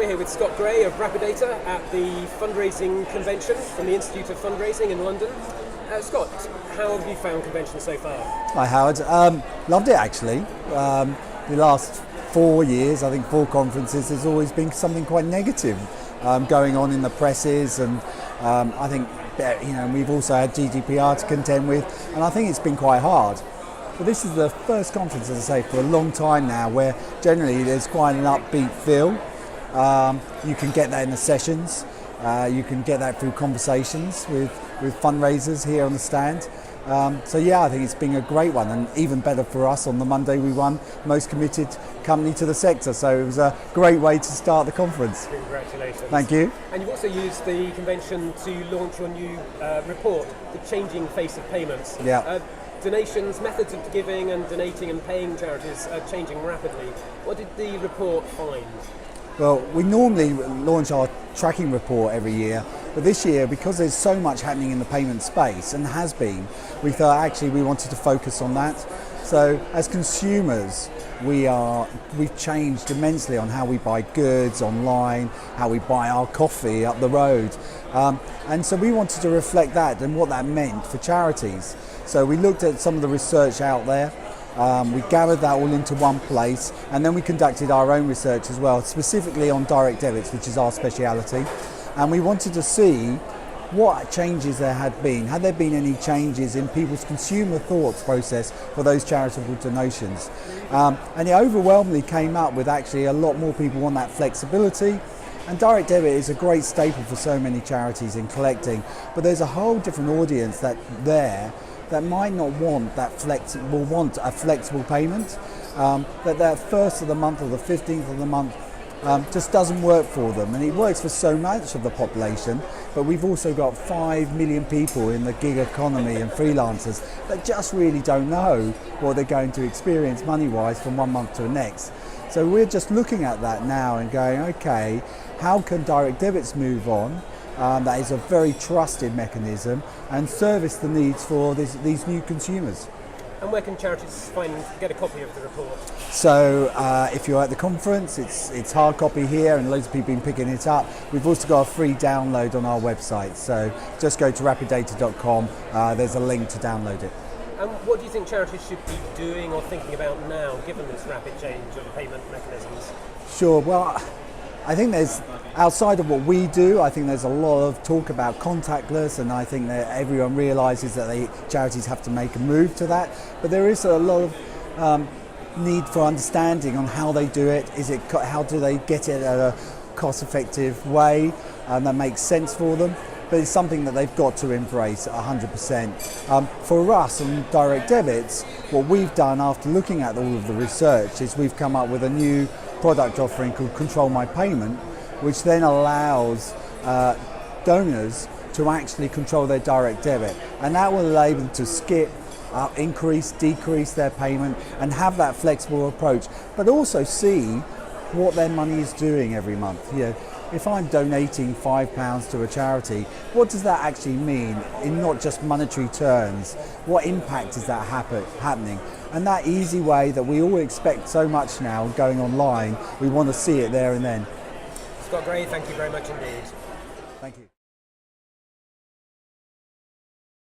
We're here with Scott Gray of Rapidata at the fundraising convention from the Institute of Fundraising in London. Scott, how have you found convention so far? Hi Howard, loved it actually. The last 4 years, I think 4 conferences, there's always been something quite negative going on in the presses, and I think we've also had GDPR to contend with, and I think it's been quite hard. But this is the first conference, as I say, for a long time now where generally there's quite an upbeat feel. You can get that in the sessions, you can get that through conversations with fundraisers here on the stand. So yeah, I think it's been a great one, and even better for us, on the Monday we won Most Committed Company to the Sector, so it was a great way to start the conference. Congratulations. Thank you. And you've also used the convention to launch your new report, The Changing Face of Payments. Yeah. Donations, methods of giving and donating and paying charities are changing rapidly. What did the report find? Well, we normally launch our tracking report every year, but this year, because there's so much happening in the payment space, and has been, we thought actually we wanted to focus on that. So as consumers, we've changed immensely on how we buy goods online, how we buy our coffee up the road. And so we wanted to reflect that and what that meant for charities. So we looked at some of the research out there. We gathered that all into one place, and then we conducted our own research as well, specifically on direct debits, which is our speciality. And we wanted to see what changes there had been. Had there been any changes in people's consumer thoughts process for those charitable donations? And it overwhelmingly came up with actually a lot more people want that flexibility. And direct debit is a great staple for so many charities in collecting, but there's a whole different audience that might not want that want a flexible payment, that first of the month or the 15th of the month just doesn't work for them. And it works for so much of the population, but we've also got 5 million people in the gig economy and freelancers that just really don't know what they're going to experience money-wise from one month to the next. So we're just looking at that now and going, okay, how can direct debits move on? That is a very trusted mechanism and service the needs for these new consumers. And where can charities get a copy of the report? So if you're at the conference, it's hard copy here, and loads of people have been picking it up. We've also got a free download on our website, so just go to rapidata.com, there's a link to download it. And what do you think charities should be doing or thinking about now, given this rapid change of payment mechanisms? Sure, well, I think there's, outside of what we do, I think there's a lot of talk about contactless, and I think that everyone realises that charities have to make a move to that. But there is a lot of need for understanding on how they do it. How do they get it at a cost-effective way that makes sense for them? But it's something that they've got to embrace 100%. For us on direct debits, what we've done after looking at all of the research is we've come up with a new product offering called Control My Payment, which then allows donors to actually control their direct debit, and that will allow them to skip, increase, decrease their payment, and have that flexible approach, but also see what their money is doing every month. If I'm donating £5 to a charity, what does that actually mean in not just monetary terms? What impact is that happening? And that easy way that we all expect so much now going online, we want to see it there and then. Scott Gray, thank you very much indeed. Thank you.